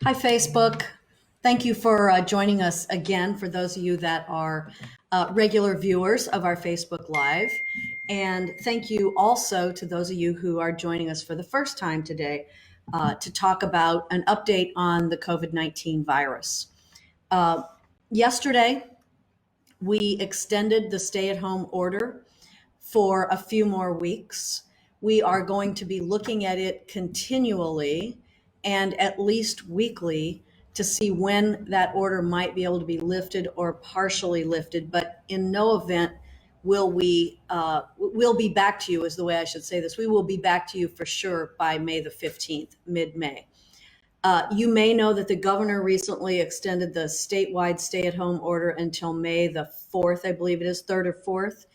Hi, Facebook. Thank you for joining us again for those of you that are regular viewers of our Facebook Live. And thank you also to those of you who are joining us for the first time today to talk about an update on the COVID-19 virus. Yesterday, we extended the stay-at-home order for a few more weeks. We are going to be looking at it continually and at least weekly to see when that order might be able to be lifted or partially lifted. But in no event will we'll be back to you, is the way I should say this. We will be back to you for sure by May the 15th, mid-May. You may know that the governor recently extended the statewide stay-at-home order until May the 4th, I believe it is, 3rd or 4th.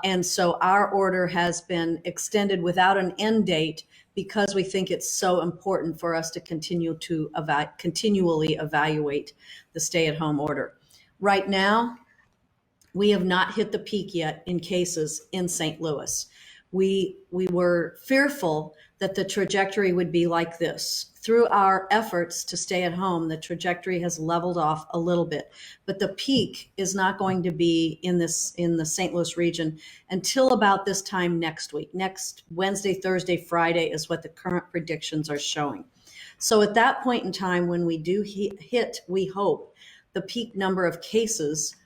And so our order has been extended without an end date because we think it's so important for us to continue to continually evaluate the stay-at-home order. Right now, we have not hit the peak yet in cases in St. Louis. We were fearful that the trajectory would be like this. Through our efforts to stay at home, the trajectory has leveled off a little bit, but the peak is not going to be in the St. Louis region until about this time next week. Next Wednesday, Thursday, Friday is what the current predictions are showing. So at that point in time, when we do hit, we hope, the peak number of cases,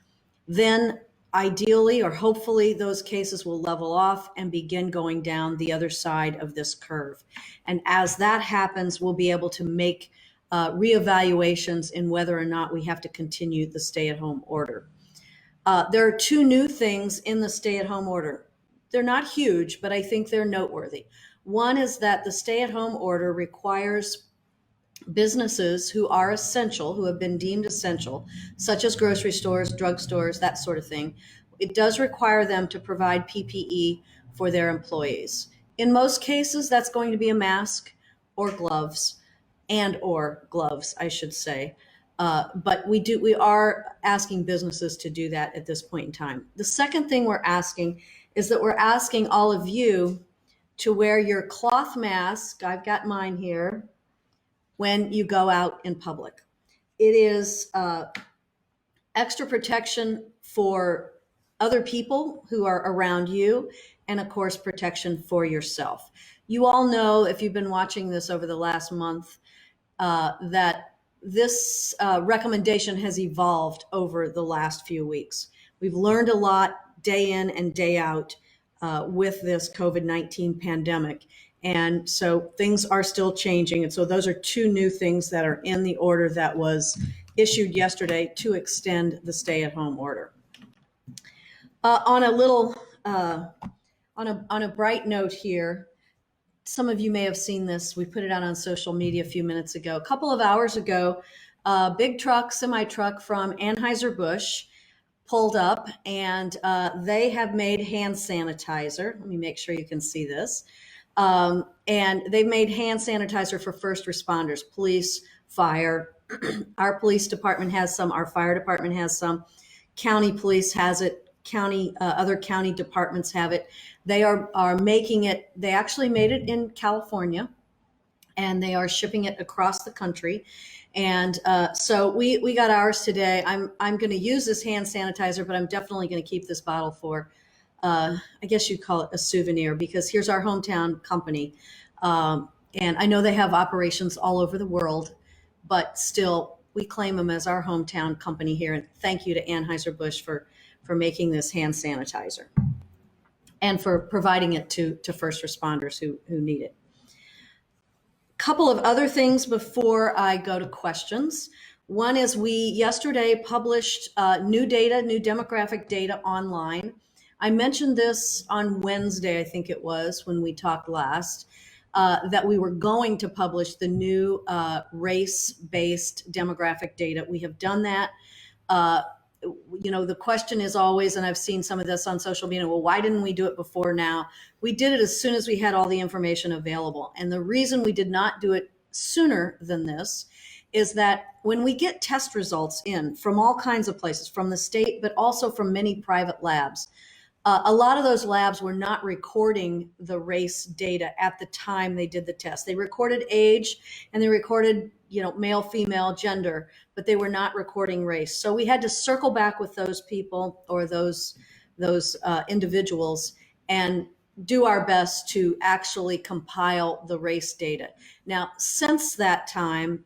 then ideally or hopefully those cases will level off and begin going down the other side of this curve. And as that happens, we'll be able to make reevaluations in whether or not we have to continue the stay-at-home order. There are two new things in the stay-at-home order. They're not huge, but I think they're noteworthy. One is that the stay-at-home order requires businesses who are essential, who have been deemed essential, such as grocery stores, drugstores, that sort of thing, it does require them to provide PPE for their employees. In most cases, that's going to be a mask or gloves, I should say. But we are asking businesses to do that at this point in time. The second thing we're asking is that we're asking all of you to wear your cloth mask. I've got mine here when you go out in public. It is extra protection for other people who are around you, and of course, protection for yourself. You all know, if you've been watching this over the last month, that this recommendation has evolved over the last few weeks. We've learned a lot day in and day out with this COVID-19 pandemic. And so things are still changing. And so those are two new things that are in the order that was issued yesterday to extend the stay-at-home order. On a bright note here, some of you may have seen this. We put it out on social media a few minutes ago. A couple of hours ago, a big truck, semi-truck from Anheuser-Busch pulled up, and they have made hand sanitizer. Let me make sure you can see this. And they've made hand sanitizer for first responders, police, fire. Our police department has some, our fire department has some, county police has it, other county departments have it. They are making it, they actually made it in California, and they are shipping it across the country. And so we got ours today. I'm going to use this hand sanitizer, but I'm definitely going to keep this bottle for, I guess you'd call it a souvenir, because here's our hometown company. And I know they have operations all over the world, but still we claim them as our hometown company here. And thank you to Anheuser-Busch for making this hand sanitizer and for providing it to first responders who need it. Couple of other things before I go to questions. One is we yesterday published new demographic data online. I mentioned this on Wednesday, I think it was, when we talked last, that we were going to publish the new race-based demographic data. We have done that. The question is always, and I've seen some of this on social media, well, why didn't we do it before now? We did it as soon as we had all the information available. And the reason we did not do it sooner than this is that when we get test results in from all kinds of places, from the state, but also from many private labs, a lot of those labs were not recording the race data at the time they did the test. They recorded age and they recorded, male, female, gender, but they were not recording race. So we had to circle back with those people or those individuals and do our best to actually compile the race data. Now, since that time,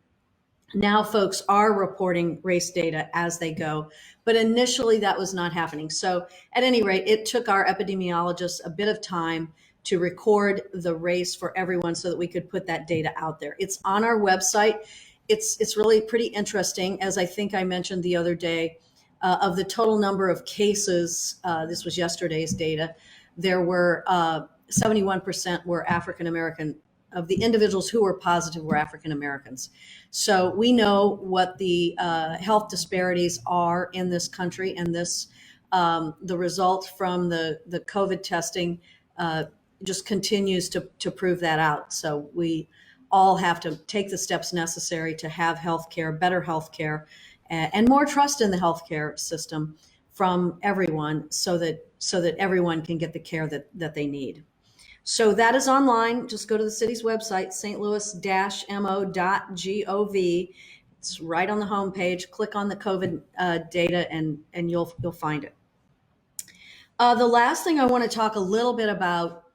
now folks are reporting race data as they go, but initially that was not happening. So at any rate, it took our epidemiologists a bit of time to record the race for everyone so that we could put that data out there. It's on our website. It's really pretty interesting. As I think I mentioned the other day, of the total number of cases, this was yesterday's data, there were 71% were African American. Of the individuals who were positive were African Americans. So we know what the health disparities are in this country, and this the result from the COVID testing just continues to prove that out. So we all have to take the steps necessary to have healthcare, better healthcare, and more trust in the healthcare system from everyone, so that everyone can get the care that they need. So that is online. Just go to the city's website, stlouis-mo.gov. It's right on the homepage. Click on the COVID data, and you'll find it. The last thing I want to talk a little bit about,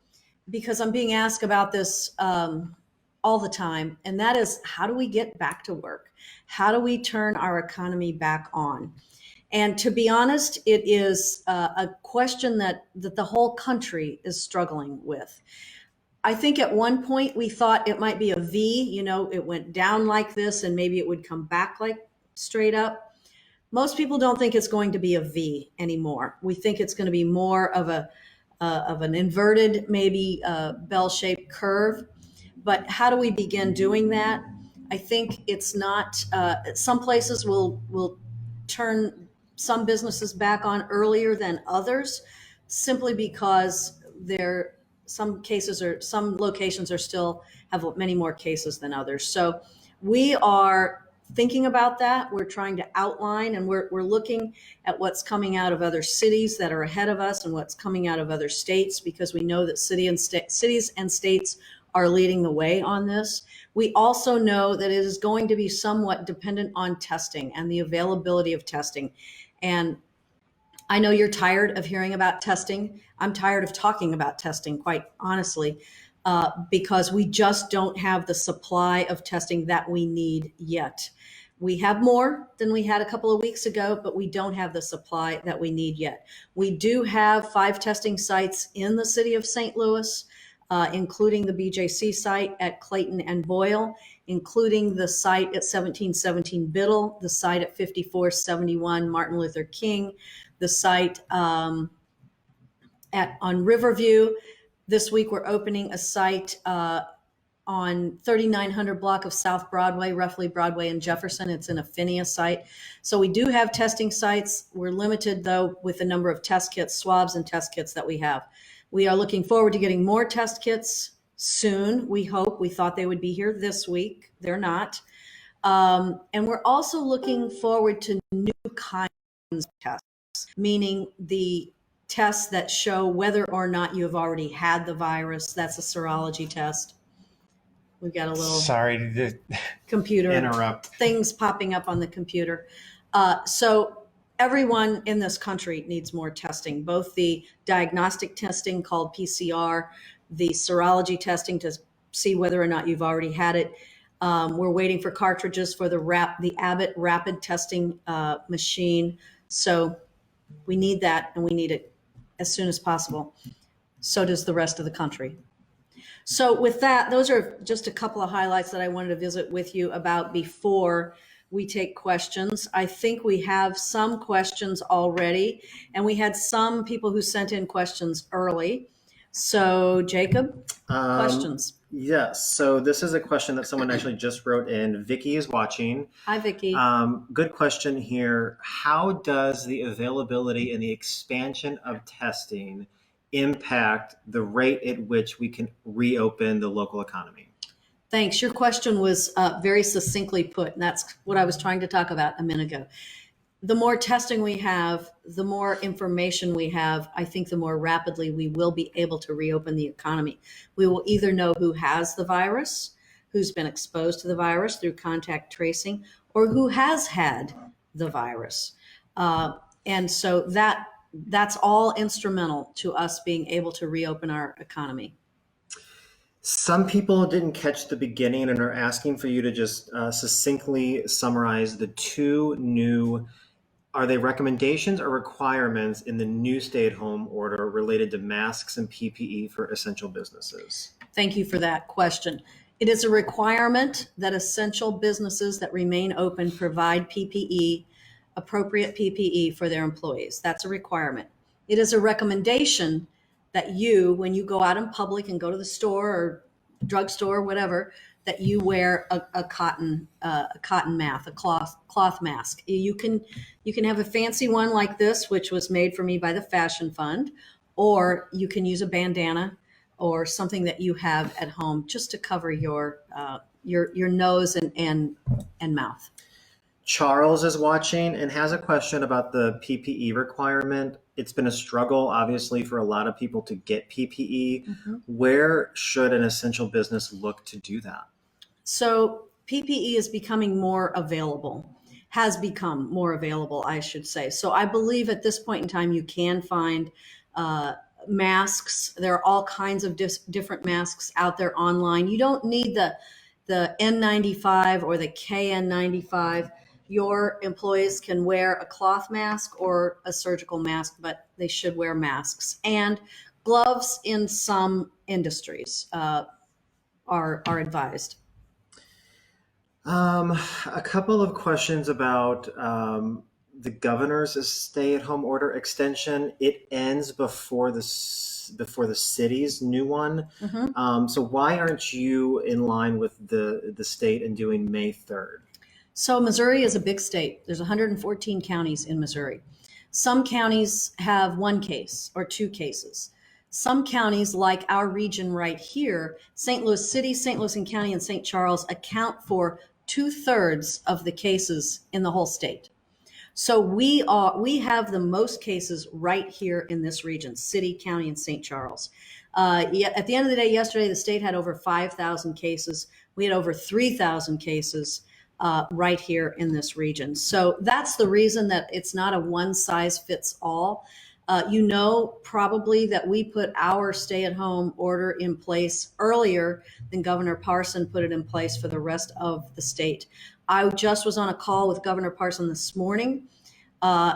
because I'm being asked about this all the time, and that is, how do we get back to work? How do we turn our economy back on? And to be honest, it is a question that the whole country is struggling with. I think at one point we thought it might be a V, it went down like this and maybe it would come back like straight up. Most people don't think it's going to be a V anymore. We think it's going to be more of an inverted, maybe bell-shaped curve. But how do we begin doing that? I think it's not, some places will turn some businesses back on earlier than others, simply because some locations are still have many more cases than others. So we are thinking about that. We're trying to outline, and we're looking at what's coming out of other cities that are ahead of us and what's coming out of other states, because we know that cities and states are leading the way on this. We also know that it is going to be somewhat dependent on testing and the availability of testing. And I know you're tired of hearing about testing. I'm tired of talking about testing, quite honestly, because we just don't have the supply of testing that we need yet. We have more than we had a couple of weeks ago, but we don't have the supply that we need yet. We do have 5 testing sites in the city of St. Louis, including the BJC site at Clayton and Boyle, including the site at 1717 Biddle, the site at 5471 Martin Luther King, the site on Riverview. This week we're opening a site on 3900 block of South Broadway, roughly Broadway and Jefferson. It's an Affinia site. So we do have testing sites. We're limited, though, with the number of test kits, swabs, and test kits that we have. We are looking forward to getting more test kits soon, we hope. We thought they would be here this week. They're not. And we're also looking forward to new kinds of tests, meaning the tests that show whether or not you have already had the virus. That's a serology test. We've got a little computer interrupt things popping up on the computer. So everyone in this country needs more testing, both the diagnostic testing called PCR, the serology testing to see whether or not you've already had it. We're waiting for cartridges for the Abbott rapid testing machine. So we need that, and we need it as soon as possible. So does the rest of the country. So with that, those are just a couple of highlights that I wanted to visit with you about before we take questions. I think we have some questions already, and we had some people who sent in questions early. So Jacob, questions. Yes. So this is a question that someone actually just wrote in. Vicky is watching. Hi, Vicky. Good question here. How does the availability and the expansion of testing impact the rate at which we can reopen the local economy? Thanks. Your question was very succinctly put, and that's what I was trying to talk about a minute ago. The more testing we have, the more information we have, I think the more rapidly we will be able to reopen the economy. We will either know who has the virus, who's been exposed to the virus through contact tracing or who has had the virus. And so that's all instrumental to us being able to reopen our economy. Some people didn't catch the beginning and are asking for you to just succinctly summarize the two new, are they recommendations or requirements in the new stay-at-home order related to masks and PPE for essential businesses? Thank you for that question. It is a requirement that essential businesses that remain open provide PPE, appropriate PPE for their employees. That's a requirement. It is a recommendation that you, when you go out in public and go to the store or drugstore or whatever, that you wear a cotton mask, a cloth mask. You can have a fancy one like this, which was made for me by the Fashion Fund, or you can use a bandana or something that you have at home just to cover your nose and mouth. Charles is watching and has a question about the PPE requirement. It's been a struggle, obviously, for a lot of people to get PPE. Mm-hmm. Where should an essential business look to do that? So PPE is becoming more available, has become more available, I should say. So I believe at this point in time, you can find masks. There are all kinds of different masks out there online. You don't need the N95 or the KN95. Your employees can wear a cloth mask or a surgical mask, but they should wear masks. And gloves in some industries are advised. A couple of questions about the governor's stay-at-home order extension. It ends before the city's new one. Mm-hmm. So why aren't you in line with the state and doing May 3rd? So Missouri is a big state. There's 114 counties in Missouri. Some counties have one case or two cases. Some counties, like our region right here, St. Louis City, St. Louis County, and St. Charles, account for 2/3 of the cases in the whole state. So we have the most cases right here in this region, City, County, and St. Charles. At the end of the day, yesterday, the state had over 5,000 cases. We had over 3,000 cases right here in this region. So that's the reason that it's not a one size fits all. You know probably that we put our stay-at-home order in place earlier than Governor Parson put it in place for the rest of the state. I just was on a call with Governor Parson this morning.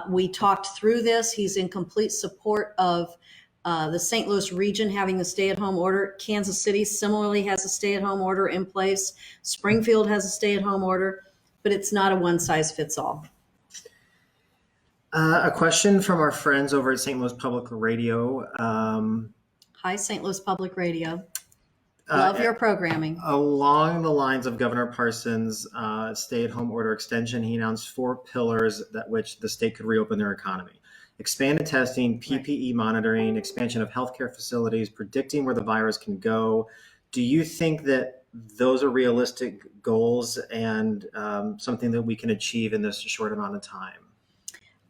We talked through this. He's in complete support of the St. Louis region having a stay-at-home order. Kansas City similarly has a stay-at-home order in place. Springfield has a stay-at-home order, but it's not a one-size-fits-all. A question from our friends over at St. Louis Public Radio. Hi, St. Louis Public Radio. Love your programming. Along the lines of Governor Parson's stay-at-home order extension, he announced 4 pillars that which the state could reopen their economy. Expanded testing, PPE monitoring, expansion of healthcare facilities, predicting where the virus can go. Do you think that those are realistic goals and something that we can achieve in this short amount of time?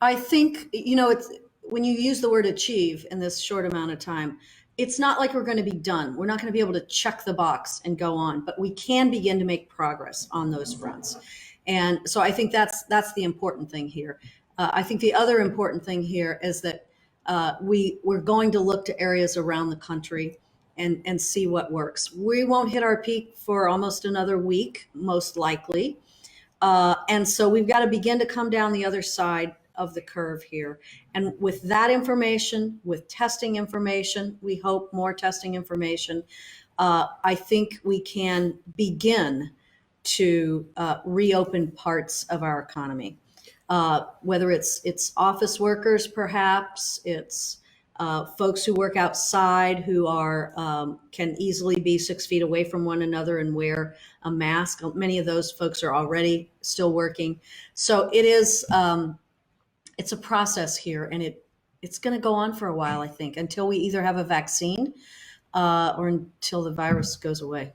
I think, it's when you use the word achieve in this short amount of time, it's not like we're going to be done. We're not going to be able to check the box and go on, but we can begin to make progress on those fronts. And so I think that's the important thing here. I think the other important thing here is that we're going to look to areas around the country and see what works. We won't hit our peak for almost another week, most likely. And so we've got to begin to come down the other side of the curve here. And with that information, with testing information, we hope more testing information, I think we can begin to reopen parts of our economy. Whether it's office workers, perhaps, it's folks who work outside who can easily be 6 feet away from one another and wear a mask. Many of those folks are already still working. So it is, it's a process here, and it's going to go on for a while, I think, until we either have a vaccine or until the virus goes away.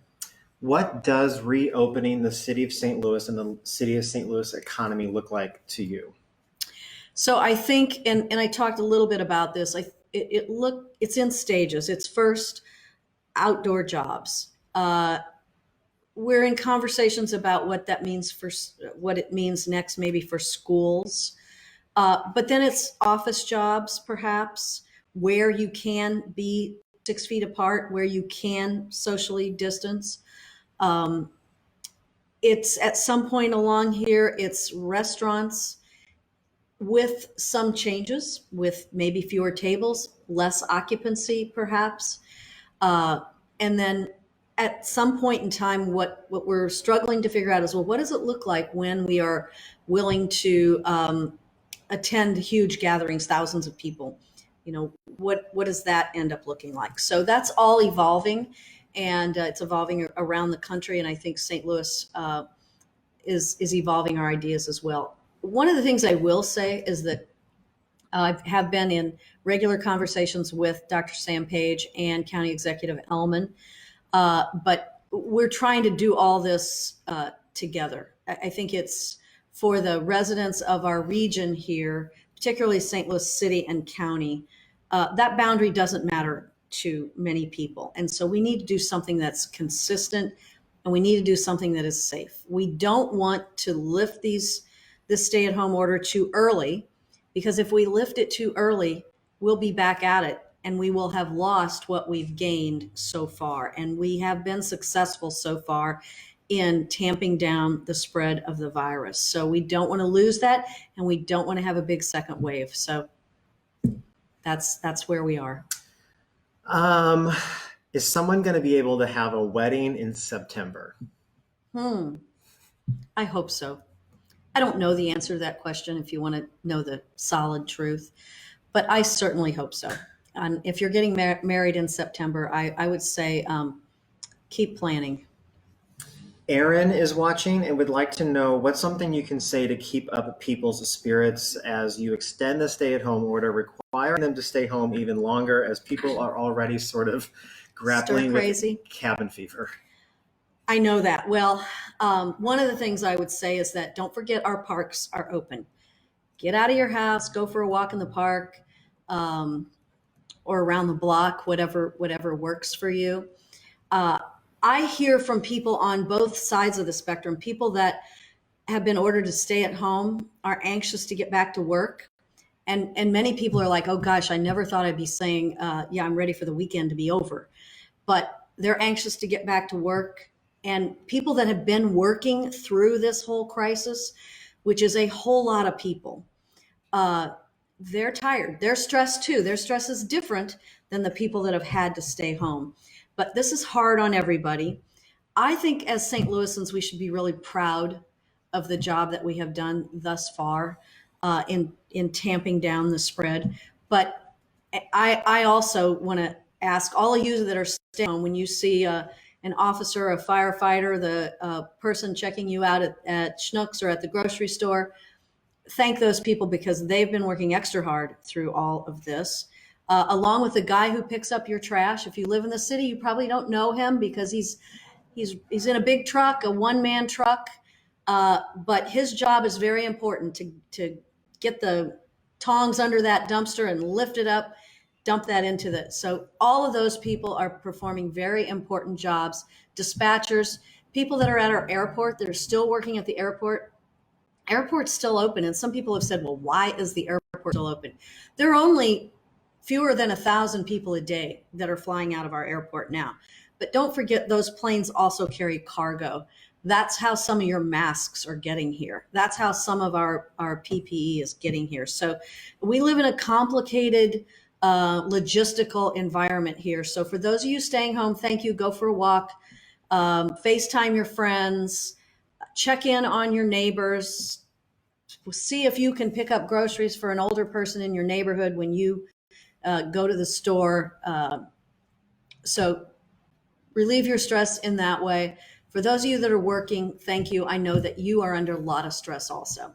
What does reopening the city of St. Louis and the city of St. Louis economy look like to you? So I think, and I talked a little bit about this, it's in stages. It's first outdoor jobs. we're in conversations about what that means for what it means next, maybe for schools. But then it's office jobs, perhaps, where you can be 6 feet apart, where you can socially distance. Um, it's at some point along here, it's restaurants with some changes, with maybe fewer tables, less occupancy, perhaps. Uh, and then at some point in time, what we're struggling to figure out is, well, what does it look like when we are willing to attend huge gatherings, thousands of people? You know, what does that end up looking like? So that's all evolving, and it's evolving around the country. And I think St. Louis is evolving our ideas as well. One of the things I will say is that I have been in regular conversations with Dr. Sam Page and County Executive Ellman, but we're trying to do all this together. I think it's for the residents of our region here, particularly St. Louis City and County, that boundary doesn't matter to many people. And so we need to do something that's consistent, and we need to do something that is safe. We don't want to lift this stay-at-home order too early, because if we lift it too early, we'll be back at it and we will have lost what we've gained so far. And we have been successful so far in tamping down the spread of the virus. So we don't want to lose that, and we don't want to have a big second wave. So that's where we are. Is someone going to be able to have a wedding in September? I hope so. I don't know the answer to that question if you want to know the solid truth, but I certainly hope so. And if you're getting married in September, I would say keep planning. Aaron is watching and would like to know what's something you can say to keep up people's spirits as you extend the stay-at-home order, requiring them to stay home even longer, as people are already sort of grappling with cabin fever. I know that. Well, one of the things I would say is that don't forget our parks are open. Get out of your house, go for a walk in the park, or around the block, whatever works for you. I hear from people on both sides of the spectrum, people that have been ordered to stay at home are anxious to get back to work. And many people are like, oh gosh, I never thought I'd be saying, yeah, I'm ready for the weekend to be over. But they're anxious to get back to work. And people that have been working through this whole crisis, which is a whole lot of people, they're tired. They're stressed too. Their stress is different than the people that have had to stay home. But this is hard on everybody. I think as St. Louisans, we should be really proud of the job that we have done thus far in tamping down the spread. But I also want to ask all of you that are staying home, when you see an officer, a firefighter, the person checking you out at Schnucks or at the grocery store, thank those people, because they've been working extra hard through all of this. Along with the guy who picks up your trash. If you live in the city, you probably don't know him because he's in a big truck, a one-man truck. But his job is very important to get the tongs under that dumpster and lift it up, dump that into the. So all of those people are performing very important jobs. Dispatchers, people that are at our airport, that are still working at the airport. Airport's still open. And some people have said, well, why is the airport still open? There are only fewer than 1,000 people a day that are flying out of our airport now. But don't forget, those planes also carry cargo. That's how some of your masks are getting here. That's how some of our PPE is getting here. So we live in a complicated logistical environment here. So for those of you staying home, thank you. Go for a walk. FaceTime your friends. Check in on your neighbors. See if you can pick up groceries for an older person in your neighborhood when you go to the store. So relieve your stress in that way. For those of you that are working, thank you. I know that you are under a lot of stress also.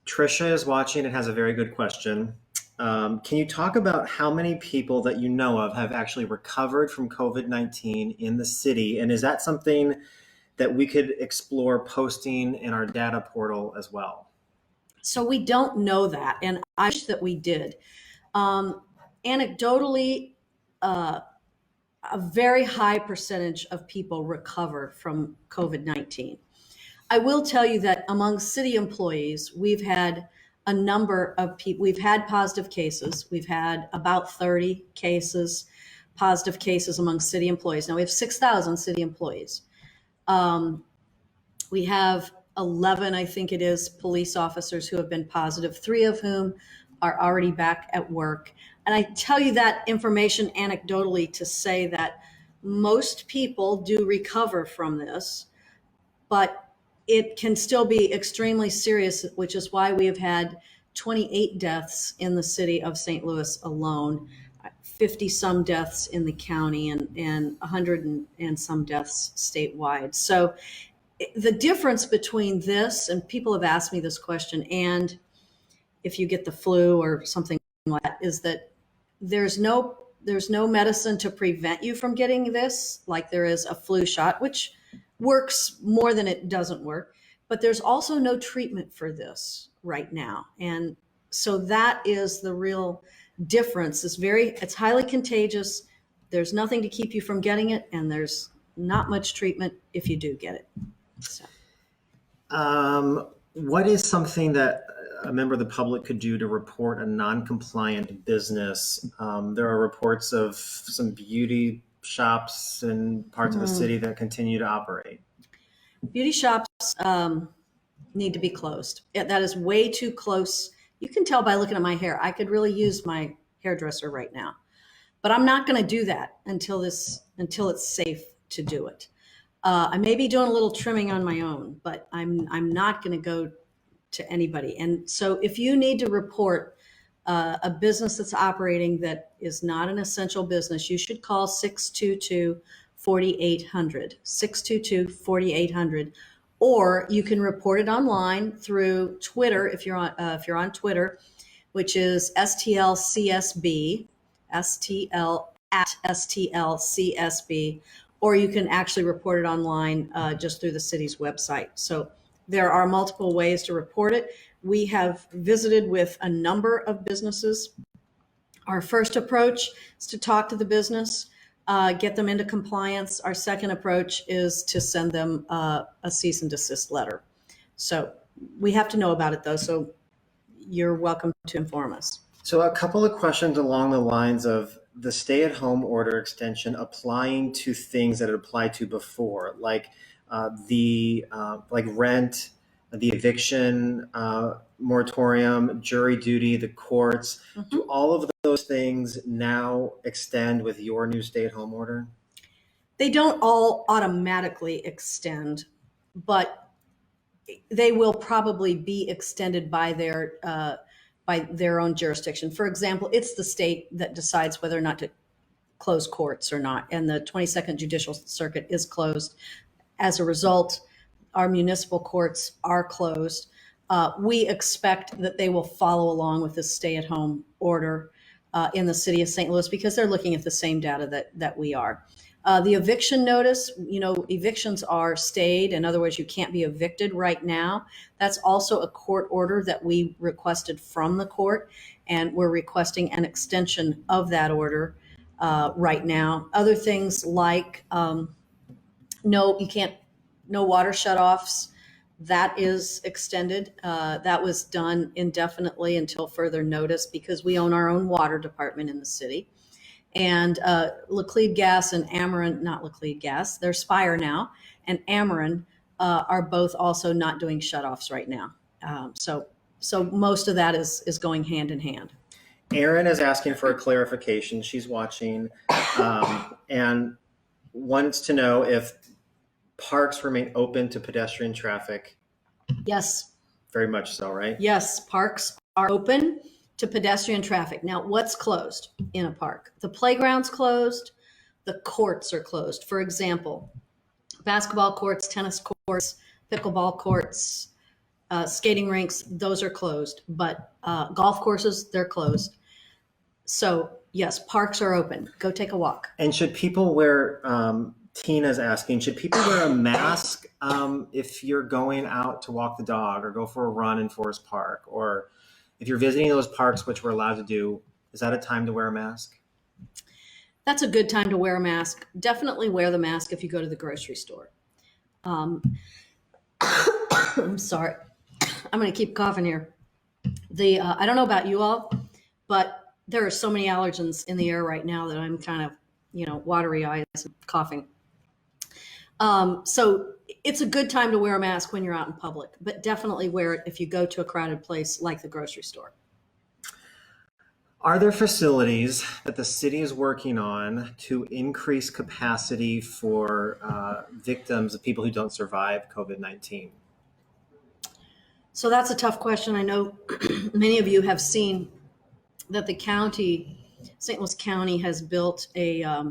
Trisha is watching and has a very good question. Can you talk about how many people that you know of have actually recovered from COVID-19 in the city? And is that something that we could explore posting in our data portal as well? So we don't know that, and I wish that we did. Anecdotally, a very high percentage of people recover from COVID-19. I will tell you that among city employees, we've had a number of people, we've had positive cases. We've had about 30 cases, positive cases among city employees. Now we have 6,000 city employees. We have 11, I think it is, police officers who have been positive, 3 of whom are already back at work. And I tell you that information anecdotally to say that most people do recover from this, but it can still be extremely serious, which is why we have had 28 deaths in the city of St. Louis alone, 50 some deaths in the county, and 100 and some deaths statewide. So the difference between this, and people have asked me this question, and if you get the flu or something like that, is that there's no medicine to prevent you from getting this, like there is a flu shot, which works more than it doesn't work. But there's also no treatment for this right now. And so that is the real difference. It's highly contagious. There's nothing to keep you from getting it, and there's not much treatment if you do get it. So. What is something that a member of the public could do to report a non-compliant business? There are reports of some beauty shops in parts of the city that continue to operate. Beauty shops need to be closed. That is way too close. You can tell by looking at my hair. I could really use my hairdresser right now, but I'm not going to do that until it's safe to do it. I may be doing a little trimming on my own, but I'm not going to go to anybody. And so if you need to report a business that's operating that is not an essential business, you should call 622-4800, 622-4800, or you can report it online through Twitter if you're on Twitter, which is STLCSB, STLCSB, or you can actually report it online just through the city's website. So there are multiple ways to report it. We have visited with a number of businesses. Our first approach is to talk to the business, get them into compliance. Our second approach is to send them a cease and desist letter. So we have to know about it though, so you're welcome to inform us. So a couple of questions along the lines of the stay-at-home order extension applying to things that it applied to before, like like rent, the eviction moratorium, jury duty, the courts. Mm-hmm. Do all of those things now extend with your new stay-at-home order? They don't all automatically extend, but they will probably be extended by their own jurisdiction. For example, it's the state that decides whether or not to close courts or not, and the 22nd Judicial Circuit is closed. As a result, our municipal courts are closed. We expect that they will follow along with this stay-at-home order in the city of St. Louis because they're looking at the same data that we are. The eviction notice, evictions are stayed. In other words, you can't be evicted right now. That's also a court order that we requested from the court, and we're requesting an extension of that order right now. Other things like no water shutoffs. That is extended. That was done indefinitely until further notice because we own our own water department in the city. And Laclede Gas and Ameren, not Laclede Gas, they're Spire now, and Ameren are both also not doing shutoffs right now. So most of that is going hand in hand. Erin is asking for a clarification. She's watching and wants to know if parks remain open to pedestrian traffic. Yes. Very much so, right? Yes, parks are open to pedestrian traffic. Now, what's closed in a park? The playground's closed, the courts are closed. For example, basketball courts, tennis courts, pickleball courts, skating rinks, those are closed. But golf courses, they're closed. So yes, parks are open. Go take a walk. And should people wear, Tina's asking, should people wear a mask if you're going out to walk the dog or go for a run in Forest Park? Or if you're visiting those parks, which we're allowed to do, is that a time to wear a mask? That's a good time to wear a mask. Definitely wear the mask if you go to the grocery store. Um, I'm sorry. I'm going to keep coughing here. I don't know about you all, but there are so many allergens in the air right now that I'm kind of, watery eyes and coughing. So it's a good time to wear a mask when you're out in public, but definitely wear it if you go to a crowded place like the grocery store. Are there facilities that the city is working on to increase capacity for victims of people who don't survive COVID-19? So that's a tough question. I know many of you have seen that the county, St. Louis County, has built a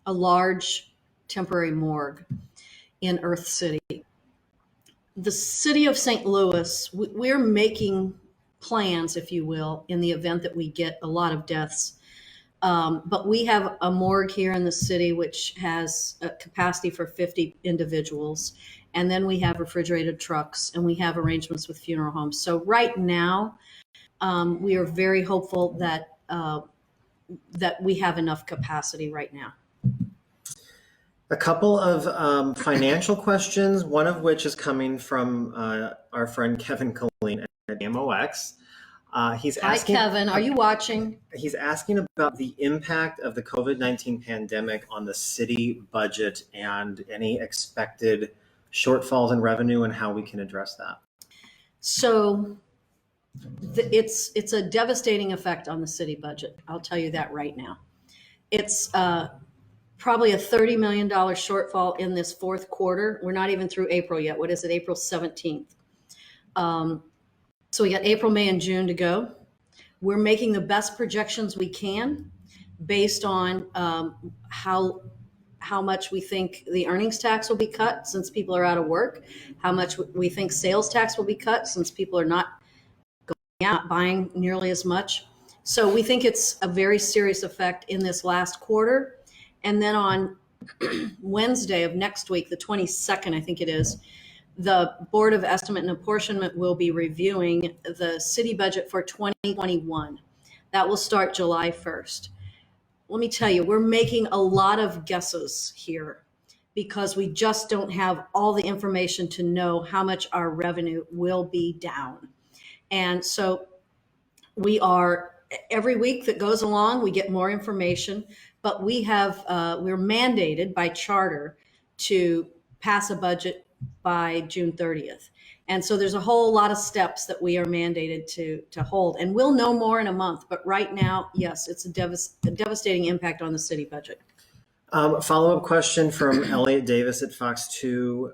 large temporary morgue in Earth City. The city of St. Louis, we're making plans, if you will, in the event that we get a lot of deaths. But we have a morgue here in the city which has a capacity for 50 individuals. And then we have refrigerated trucks and we have arrangements with funeral homes. So right now, we are very hopeful that we have enough capacity right now. A couple of financial questions, one of which is coming from our friend Kevin Colleen at MOX. He's asking, Hi, Kevin. Are you watching? He's asking about the impact of the COVID-19 pandemic on the city budget and any expected shortfalls in revenue and how we can address that. So it's a devastating effect on the city budget. I'll tell you that right now. It's probably a $30 million shortfall in this fourth quarter. We're not even through April yet. What is it? April 17th. So we got April, May, and June to go. We're making the best projections we can based on how much we think the earnings tax will be cut since people are out of work, how much we think sales tax will be cut since people are not going out, buying nearly as much. So we think it's a very serious effect in this last quarter. And then on Wednesday of next week, the 22nd, I think it is, the Board of Estimate and Apportionment will be reviewing the city budget for 2021. That will start July 1st. Let me tell you, we're making a lot of guesses here because we just don't have all the information to know how much our revenue will be down. And so every week that goes along, we get more information, but we're mandated by charter to pass a budget by June 30th. And so there's a whole lot of steps that we are mandated to hold. And we'll know more in a month. But right now, yes, it's a devastating impact on the city budget. Follow-up question from Elliot Davis at Fox 2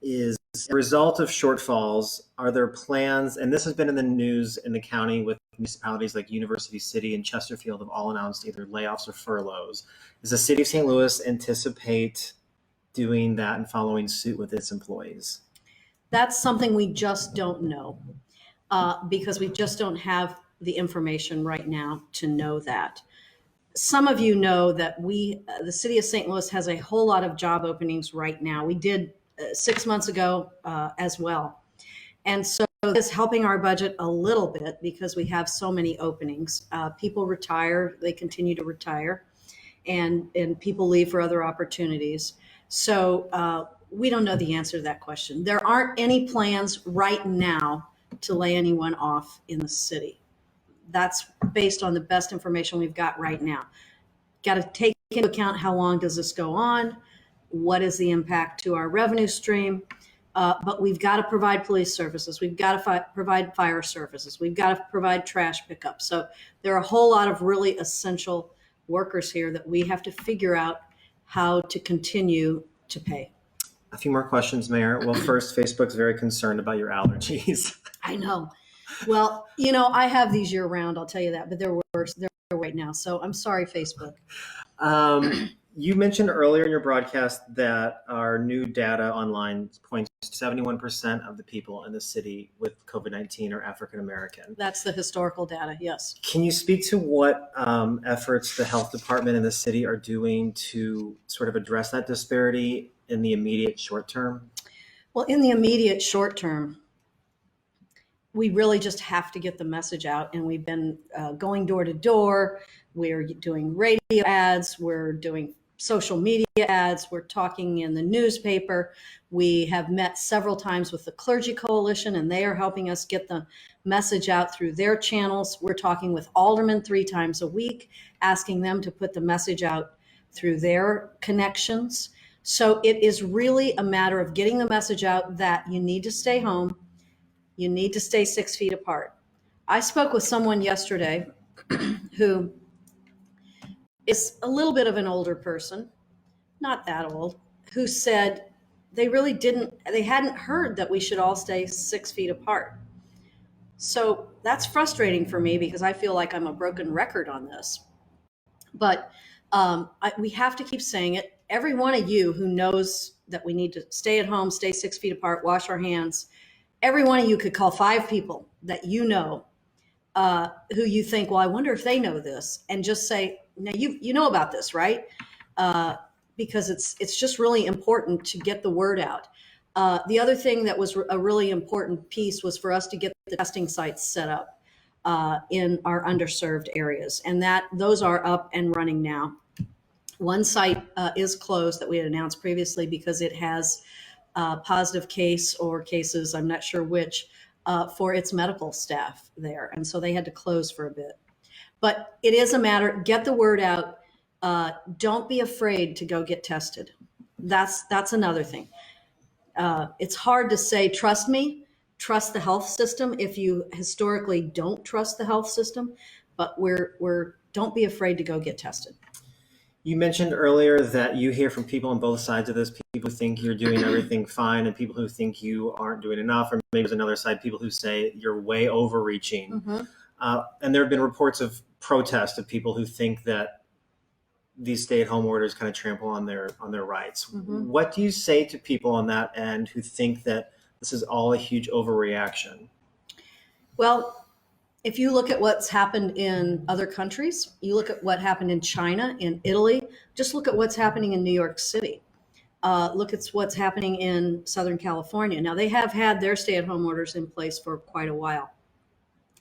is, as a result of shortfalls, are there plans, and this has been in the news in the county with municipalities like University City and Chesterfield have all announced either layoffs or furloughs. Does the city of St. Louis anticipate doing that and following suit with its employees? That's something we just don't know because we just don't have the information right now to know that. Some of you know that the city of St. Louis has a whole lot of job openings right now. We did 6 months ago as well. And so this is helping our budget a little bit because we have so many openings. People retire, they continue to retire, and people leave for other opportunities. So we don't know the answer to that question. There aren't any plans right now to lay anyone off in the city. That's based on the best information we've got right now. Got to take into account how long does this go on? What is the impact to our revenue stream? But we've got to provide police services. We've got to provide fire services. We've got to provide trash pickup. So there are a whole lot of really essential workers here that we have to figure out how to continue to pay. A few more questions, Mayor. Well, first, Facebook's very concerned about your allergies. I know. Well, I have these year round, I'll tell you that, but they're worse. They're right now. So I'm sorry, Facebook. You mentioned earlier in your broadcast that our new data online points to 71% of the people in the city with COVID-19 are African American. That's the historical data, yes. Can you speak to what efforts the health department and the city are doing to sort of address that disparity in the immediate short term? Well, in the immediate short term, we really just have to get the message out. And we've been going door to door. We're doing radio ads. We're doing social media ads. We're talking in the newspaper. We have met several times with the Clergy Coalition, and they are helping us get the message out through their channels. We're talking with aldermen 3 times a week, asking them to put the message out through their connections. So it is really a matter of getting the message out that you need to stay home. You need to stay 6 feet apart. I spoke with someone yesterday who is a little bit of an older person, not that old, who said they hadn't heard that we should all stay 6 feet apart. So that's frustrating for me because I feel like I'm a broken record on this. But we have to keep saying it. Every one of you who knows that we need to stay at home, stay 6 feet apart, wash our hands, every one of you could call 5 people that you know who you think, well, I wonder if they know this, and just say, now you know about this, right? Because it's just really important to get the word out. The other thing that was a really important piece was for us to get the testing sites set up in our underserved areas, and those are up and running now. One site is closed that we had announced previously because it has a positive case or cases, I'm not sure which, for its medical staff there. And so they had to close for a bit. But it is a matter, get the word out. Don't be afraid to go get tested. That's another thing. It's hard to say, trust me, trust the health system if you historically don't trust the health system, but don't be afraid to go get tested. You mentioned earlier that you hear from people on both sides of this, people who think you're doing everything fine and people who think you aren't doing enough, or maybe there's another side, people who say you're way overreaching. Mm-hmm. And there have been reports of protest of people who think that these stay-at-home orders kind of trample on their rights. Mm-hmm. What do you say to people on that end who think that this is all a huge overreaction? Well, if you look at what's happened in other countries, you look at what happened in China, in Italy, just look at what's happening in New York City. Look at what's happening in Southern California. Now, they have had their stay-at-home orders in place for quite a while.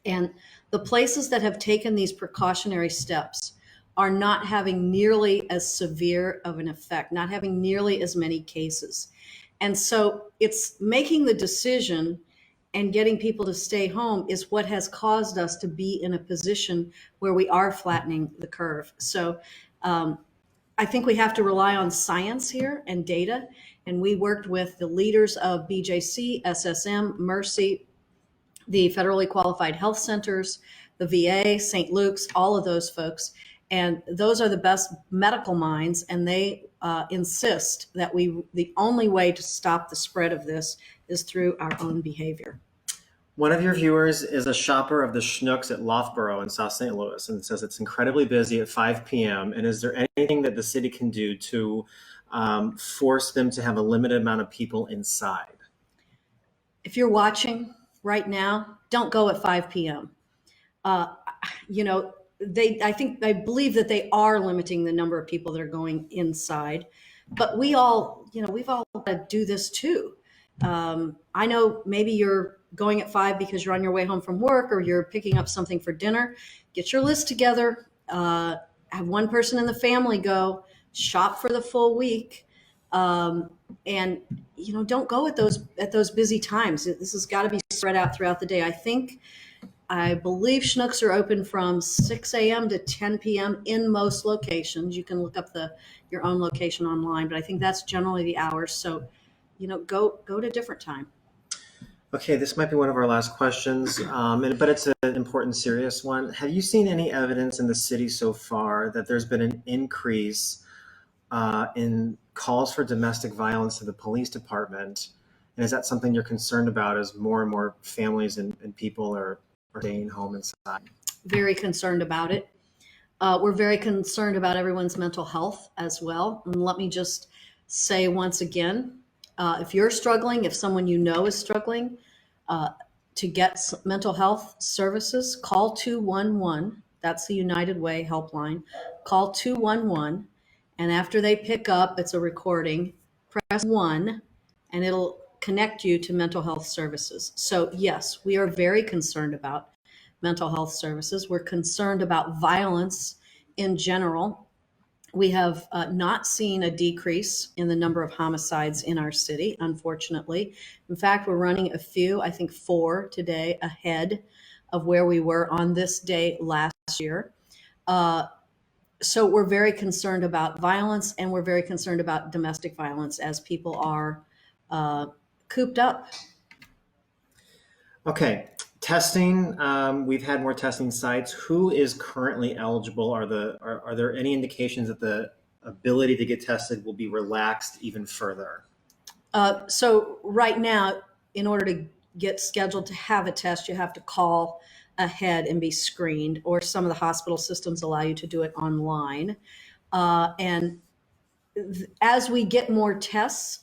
And the places that have taken these precautionary steps are not having nearly as severe of an effect, not having nearly as many cases. And so it's making the decision and getting people to stay home is what has caused us to be in a position where we are flattening the curve. So I think we have to rely on science here and data. And we worked with the leaders of BJC, SSM, Mercy, the federally qualified health centers, the VA, St. Luke's, all of those folks. And those are the best medical minds. And they insist that the only way to stop the spread of this is through our own behavior. One of your viewers is a shopper of the Schnucks at Loughborough in South St. Louis and says it's incredibly busy at 5 p.m. And is there anything that the city can do to force them to have a limited amount of people inside? If you're watching right now, don't go at 5 p.m. I believe that they are limiting the number of people that are going inside, but we've all got to do this too. I know maybe you're going at 5 because you're on your way home from work or you're picking up something for dinner. Get your list together. Have one person in the family go shop for the full week. And don't go at those busy times. This has got to be spread out throughout the day. I believe Schnucks are open from 6 a.m. to 10 p.m. in most locations. You can look up your own location online, but I think that's generally the hours. So, go to a different time. Okay, this might be one of our last questions, but it's an important, serious one. Have you seen any evidence in the city so far that there's been an increase in calls for domestic violence to the police department? And is that something you're concerned about as more and more families and people are staying home inside? Very concerned about it. We're very concerned about everyone's mental health as well. And let me just say once again, if you're struggling, if someone you know is struggling to get mental health services, call 211. That's the United Way helpline. Call 211. And after they pick up, it's a recording. Press 1, and it'll connect you to mental health services. So yes, we are very concerned about mental health services. We're concerned about violence in general. We have not seen a decrease in the number of homicides in our city, unfortunately. In fact, we're running a few, I think 4 today, ahead of where we were on this day last year. So we're very concerned about violence, and we're very concerned about domestic violence as people are cooped up. Okay, testing. We've had more testing sites. Who is currently eligible? Are there any indications that the ability to get tested will be relaxed even further? So right now, in order to get scheduled to have a test, you have to call ahead and be screened, or some of the hospital systems allow you to do it online. And as we get more tests,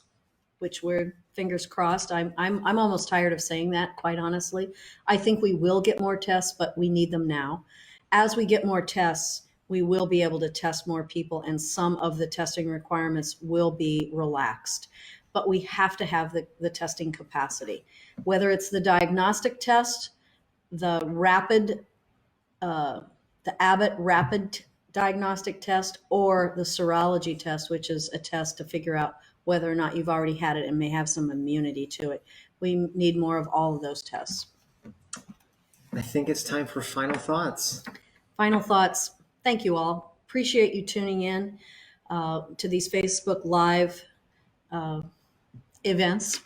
which we're fingers crossed, I'm almost tired of saying that, quite honestly. I think we will get more tests, but we need them now. As we get more tests, we will be able to test more people, and some of the testing requirements will be relaxed. But we have to have the testing capacity, whether it's the diagnostic test, the rapid, the Abbott rapid diagnostic test, or the serology test, which is a test to figure out whether or not you've already had it and may have some immunity to it. We need more of all of those tests. I think it's time for final thoughts. Final thoughts. Thank you all. Appreciate you tuning in to these Facebook Live events.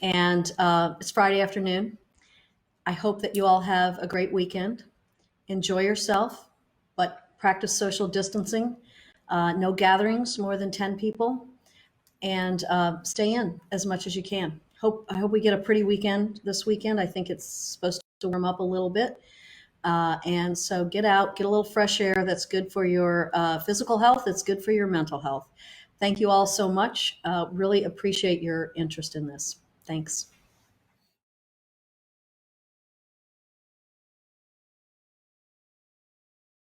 And it's Friday afternoon. I hope that you all have a great weekend. Enjoy yourself, but practice social distancing. No gatherings more than 10 people, and stay in as much as you can. I hope we get a pretty weekend this weekend. I think it's supposed to warm up a little bit. And so get out, get a little fresh air. That's good for your physical health. It's good for your mental health. Thank you all so much. Really appreciate your interest in this. Thanks.